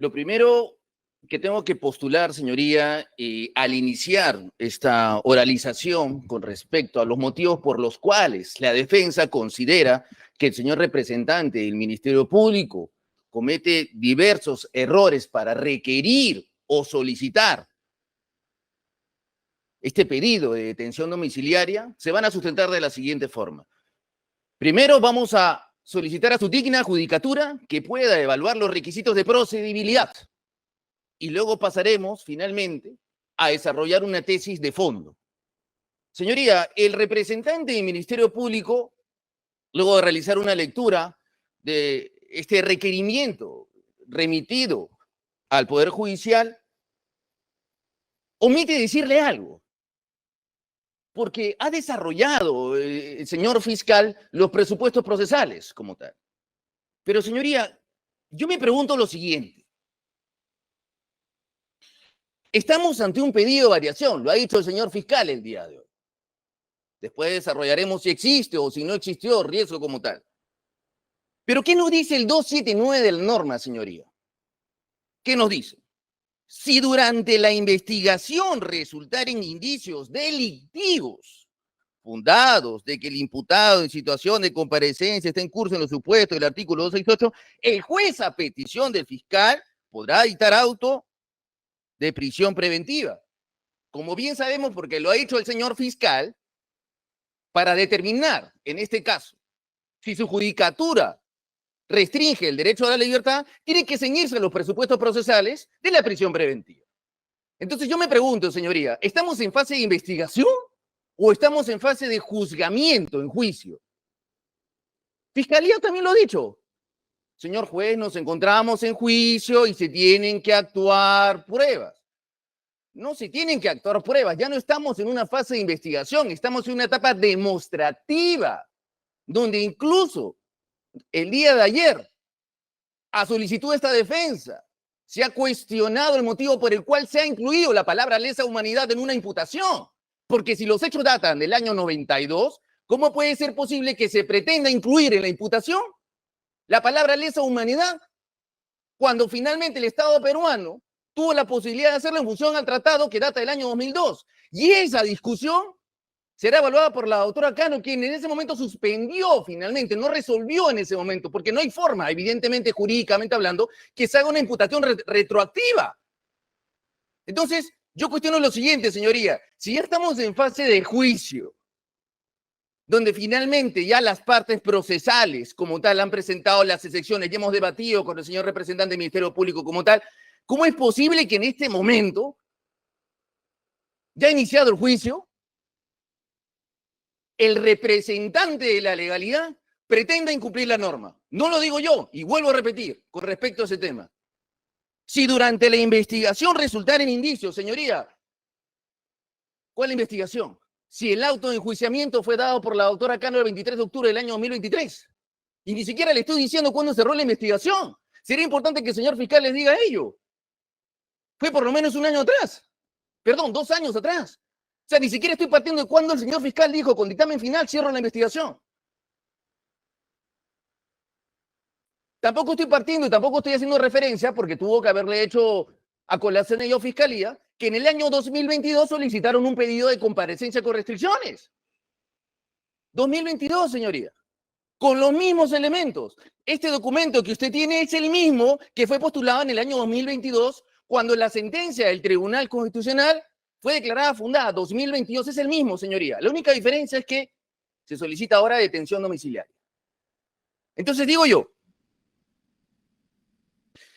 Lo primero que tengo que postular, señoría, al iniciar esta oralización con respecto a los motivos por los cuales la defensa considera que el señor representante del Ministerio Público comete diversos errores para requerir o solicitar este pedido de detención domiciliaria, se van a sustentar de la siguiente forma. Primero, vamos a solicitar a su digna judicatura que pueda evaluar los requisitos de procedibilidad. Y luego pasaremos, finalmente, a desarrollar una tesis de fondo. Señoría, el representante del Ministerio Público, luego de realizar una lectura de este requerimiento remitido al Poder Judicial, omite decirle algo. Porque ha desarrollado el señor fiscal los presupuestos procesales como tal. Pero, señoría, yo me pregunto lo siguiente. Estamos ante un pedido de variación, lo ha dicho el señor fiscal el día de hoy. Después desarrollaremos si existe o si no existió riesgo como tal. Pero, ¿qué nos dice el 279 de la norma, señoría? ¿Qué nos dice? Si durante la investigación resultaren indicios delictivos fundados de que el imputado en situación de comparecencia está en curso en los supuestos del artículo 268, el juez a petición del fiscal podrá dictar auto de prisión preventiva. Como bien sabemos, porque lo ha dicho el señor fiscal, para determinar, en este caso, si su judicatura restringe el derecho a la libertad, tiene que ceñirse a los presupuestos procesales de la prisión preventiva. Entonces yo me pregunto, señoría, ¿estamos en fase de investigación o estamos en fase de juzgamiento, en juicio? Fiscalía también lo ha dicho. Señor juez, nos encontramos en juicio y se tienen que actuar pruebas. No se tienen que actuar pruebas, ya no estamos en una fase de investigación, estamos en una etapa demostrativa, donde incluso el día de ayer, a solicitud de esta defensa, se ha cuestionado el motivo por el cual se ha incluido la palabra lesa humanidad en una imputación. Porque si los hechos datan del año 92, ¿cómo puede ser posible que se pretenda incluir en la imputación la palabra lesa humanidad cuando finalmente el Estado peruano tuvo la posibilidad de hacerlo en función al tratado que data del año 2002? Y esa discusión será evaluada por la doctora Cano, quien en ese momento suspendió finalmente, no resolvió en ese momento, porque no hay forma, evidentemente, jurídicamente hablando, que se haga una imputación retroactiva. Entonces, yo cuestiono lo siguiente, señoría. Si ya estamos en fase de juicio, donde finalmente ya las partes procesales como tal han presentado las excepciones, ya hemos debatido con el señor representante del Ministerio Público como tal, ¿cómo es posible que en este momento, ya ha iniciado el juicio, el representante de la legalidad pretenda incumplir la norma? No lo digo yo, y vuelvo a repetir con respecto a ese tema. Si durante la investigación resultaren indicios, señoría, ¿cuál investigación? Si el auto de enjuiciamiento fue dado por la doctora Cano el 23 de octubre del año 2023, y ni siquiera le estoy diciendo cuándo cerró la investigación. Sería importante que el señor fiscal les diga ello. Fue por lo menos un año atrás. Perdón, 2 años atrás. O sea, ni siquiera estoy partiendo de cuando el señor fiscal dijo, con dictamen final cierro la investigación. Tampoco estoy partiendo y tampoco estoy haciendo referencia, porque tuvo que haberle hecho a colación ello fiscalía, que en el año 2022 solicitaron un pedido de comparecencia con restricciones. 2022, señoría. Con los mismos elementos. Este documento que usted tiene es el mismo que fue postulado en el año 2022, cuando la sentencia del Tribunal Constitucional fue declarada fundada. 2022 es el mismo, señoría. La única diferencia es que se solicita ahora detención domiciliaria. Entonces digo yo,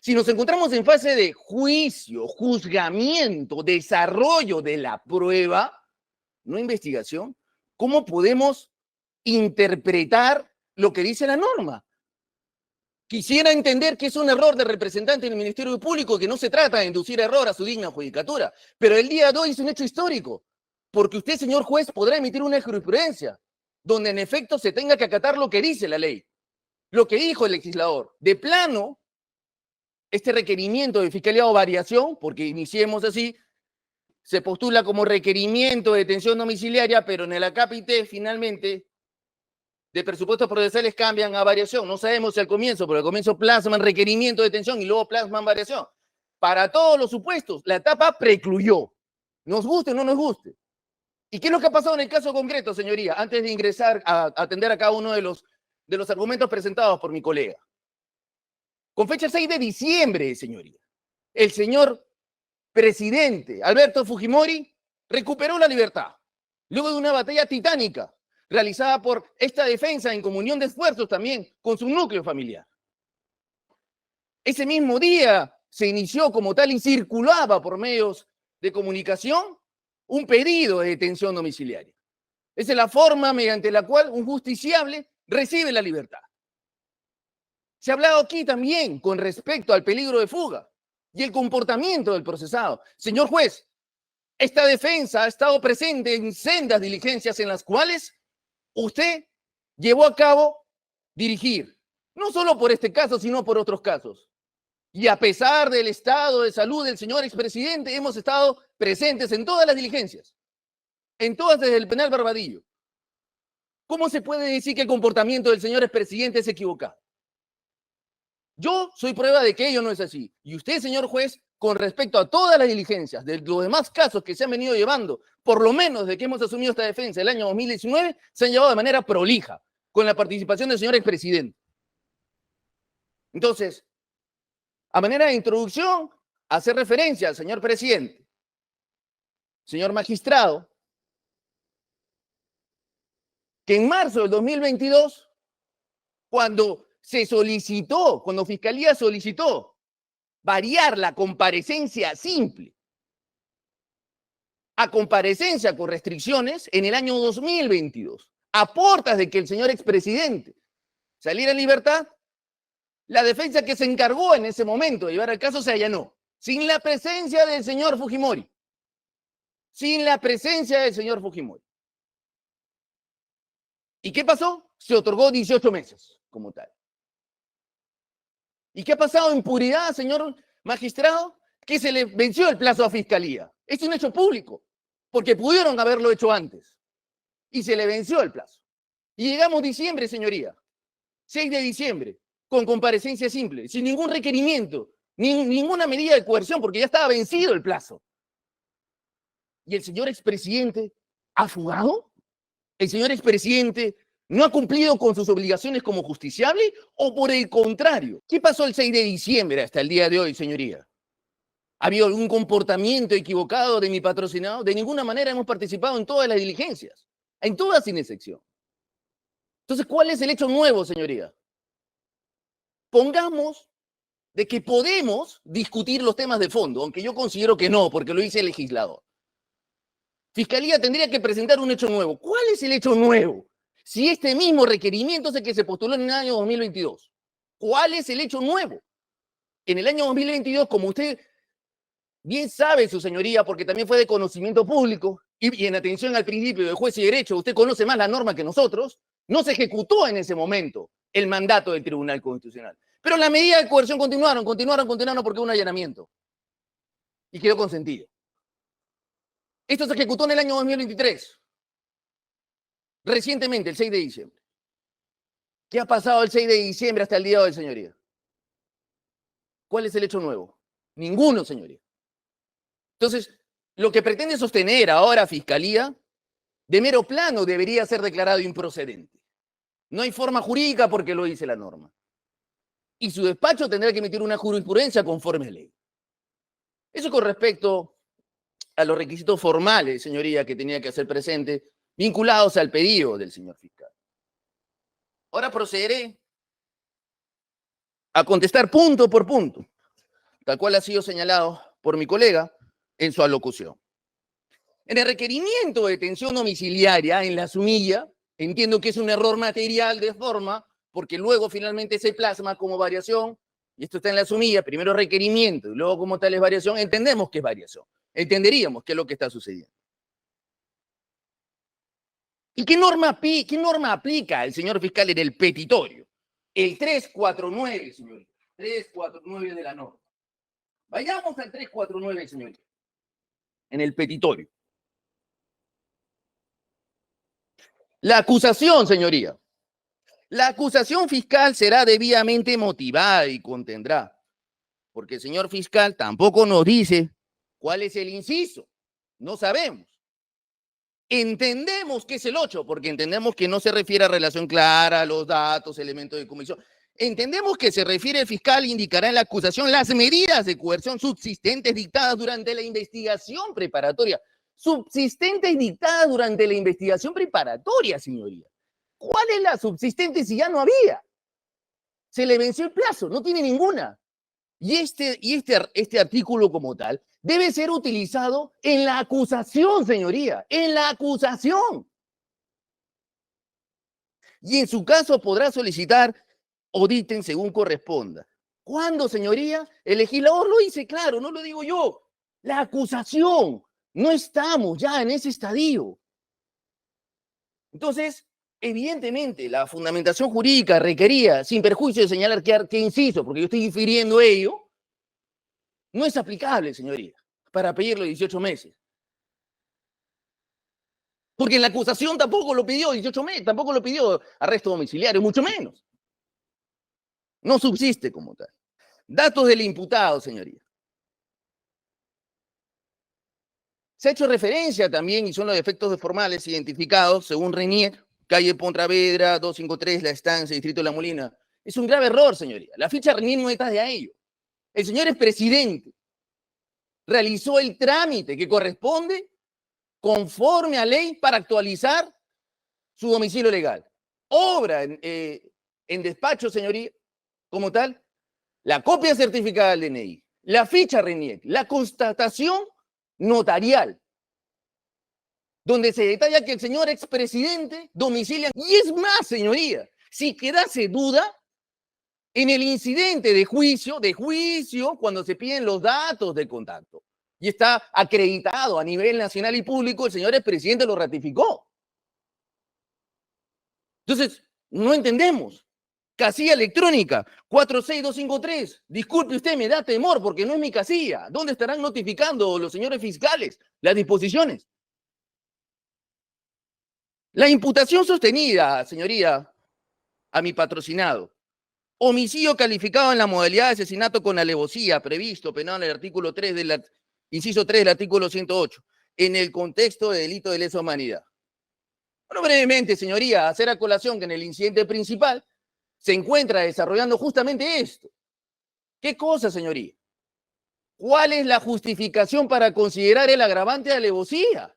si nos encontramos en fase de juicio, juzgamiento, desarrollo de la prueba, no investigación, ¿cómo podemos interpretar lo que dice la norma? Quisiera entender que es un error de representante del Ministerio Público, que no se trata de inducir error a su digna judicatura, pero el día de hoy es un hecho histórico, porque usted, señor juez, podrá emitir una jurisprudencia donde en efecto se tenga que acatar lo que dice la ley, lo que dijo el legislador. De plano, este requerimiento de fiscalía o variación, porque iniciemos así, se postula como requerimiento de detención domiciliaria, pero en el acápite finalmente de presupuestos procesales cambian a variación. No sabemos si al comienzo, pero al comienzo plasman requerimiento de detención y luego plasman variación. Para todos los supuestos, la etapa precluyó. Nos guste o no nos guste. ¿Y qué es lo que ha pasado en el caso concreto, señoría? Antes de ingresar a atender a cada uno de los argumentos presentados por mi colega. Con fecha 6 de diciembre, señoría, el señor presidente Alberto Fujimori recuperó la libertad, luego de una batalla titánica realizada por esta defensa en comunión de esfuerzos también con su núcleo familiar. Ese mismo día se inició como tal y circulaba por medios de comunicación un pedido de detención domiciliaria. Esa es la forma mediante la cual un justiciable recibe la libertad. Se ha hablado aquí también con respecto al peligro de fuga y el comportamiento del procesado. Señor juez, esta defensa ha estado presente en sendas diligencias en las cuales usted llevó a cabo dirigir, no solo por este caso, sino por otros casos. Y a pesar del estado de salud del señor expresidente, hemos estado presentes en todas las diligencias, en todas desde el penal Barbadillo. ¿Cómo se puede decir que el comportamiento del señor expresidente es equivocado? Yo soy prueba de que ello no es así. Y usted, señor juez, con respecto a todas las diligencias de los demás casos que se han venido llevando, por lo menos de que hemos asumido esta defensa el año 2019, se han llevado de manera prolija, con la participación del señor expresidente. Entonces, a manera de introducción, hacer referencia al señor presidente, señor magistrado, que en marzo del 2022, cuando Fiscalía solicitó variar la comparecencia simple a comparecencia con restricciones en el año 2022, a portas de que el señor expresidente saliera en libertad, la defensa que se encargó en ese momento de llevar el caso se allanó, sin la presencia del señor Fujimori. Sin la presencia del señor Fujimori. ¿Y qué pasó? Se otorgó 18 meses como tal. ¿Y qué ha pasado en puridad, señor magistrado? Que se le venció el plazo a Fiscalía. Es un hecho público, porque pudieron haberlo hecho antes. Y se le venció el plazo. Y llegamos diciembre, señoría. 6 de diciembre, con comparecencia simple, sin ningún requerimiento, ninguna medida de coerción, porque ya estaba vencido el plazo. ¿Y el señor expresidente ha fugado? ¿El señor expresidente no ha cumplido con sus obligaciones como justiciable? ¿O por el contrario? ¿Qué pasó el 6 de diciembre hasta el día de hoy, señoría? ¿Ha habido algún comportamiento equivocado de mi patrocinado? De ninguna manera hemos participado en todas las diligencias, en todas sin excepción. Entonces, ¿cuál es el hecho nuevo, señoría? Pongamos de que podemos discutir los temas de fondo, aunque yo considero que no, porque lo dice el legislador. Fiscalía tendría que presentar un hecho nuevo. ¿Cuál es el hecho nuevo? Si este mismo requerimiento es el que se postuló en el año 2022. ¿Cuál es el hecho nuevo? En el año 2022, como usted bien sabe, su señoría, porque también fue de conocimiento público, y en atención al principio de juez y derecho, usted conoce más la norma que nosotros, no se ejecutó en ese momento el mandato del Tribunal Constitucional. Pero las medidas de coerción continuaron porque hubo un allanamiento. Y quedó consentido. Esto se ejecutó en el año 2023. Recientemente, el 6 de diciembre. ¿Qué ha pasado el 6 de diciembre hasta el día de hoy, señoría? ¿Cuál es el hecho nuevo? Ninguno, señoría. Entonces, lo que pretende sostener ahora Fiscalía, de mero plano, debería ser declarado improcedente. No hay forma jurídica porque lo dice la norma. Y su despacho tendrá que emitir una jurisprudencia conforme a ley. Eso con respecto a los requisitos formales, señoría, que tenía que hacer presente, vinculados al pedido del señor fiscal. Ahora procederé a contestar punto por punto, tal cual ha sido señalado por mi colega en su alocución. En el requerimiento de detención domiciliaria, en la sumilla, entiendo que es un error material de forma, porque luego finalmente se plasma como variación, y esto está en la sumilla, primero requerimiento y luego como tal es variación, entendemos que es variación, entenderíamos qué es lo que está sucediendo. ¿Y qué norma aplica el señor fiscal en el petitorio? El 349, señor. 349 de la norma. Vayamos al 349, señor. En el petitorio. La acusación, señoría, La acusación fiscal será debidamente motivada y contendrá, porque el señor fiscal tampoco nos dice cuál es el inciso. No sabemos. Entendemos que es el 8, porque entendemos que no se refiere a relación clara, los datos, elementos de comisión. Entendemos que se refiere el fiscal indicará en la acusación las medidas de coerción subsistentes dictadas durante la investigación preparatoria. Subsistentes dictadas durante la investigación preparatoria, señoría. ¿Cuál es la subsistente si ya no había? Se le venció el plazo, no tiene ninguna. Y este artículo como tal debe ser utilizado en la acusación, señoría, en la acusación. Y en su caso podrá solicitar o dicten según corresponda. ¿Cuándo, señoría? El legislador lo dice claro, no lo digo yo. La acusación. No estamos ya en ese estadio. Entonces, evidentemente, la fundamentación jurídica requería, sin perjuicio de señalar qué inciso, porque yo estoy infiriendo ello, no es aplicable, señoría, para pedirlo 18 meses. Porque en la acusación tampoco lo pidió 18 meses, tampoco lo pidió arresto domiciliario, mucho menos. No subsiste como tal. Datos del imputado, señoría. Se ha hecho referencia también, y son los efectos formales identificados, según Renier, calle Pontravedra, 253, La Estancia, Distrito de La Molina. Es un grave error, señoría. La ficha Renier no está de a ello. El señor es presidente. Realizó el trámite que corresponde conforme a ley para actualizar su domicilio legal. Obra en despacho, señoría, como tal, la copia certificada del DNI, la ficha RENIEC, la constatación notarial, donde se detalla que el señor expresidente domicilia. Y es más, señoría, si quedase duda, en el incidente de juicio, cuando se piden los datos de contacto, y está acreditado a nivel nacional y público, el señor expresidente lo ratificó. Entonces, no entendemos. Casilla electrónica 46253. Disculpe usted, me da temor porque no es mi casilla. ¿Dónde estarán notificando los señores fiscales las disposiciones? La imputación sostenida, señoría, a mi patrocinado. Homicidio calificado en la modalidad de asesinato con alevosía previsto, penado en el artículo 3 inciso 3 del artículo 108, en el contexto de delito de lesa humanidad. Bueno, brevemente, señoría, hacer a colación que en el incidente principal se encuentra desarrollando justamente esto. ¿Qué cosa, señoría? ¿Cuál es la justificación para considerar el agravante de alevosía?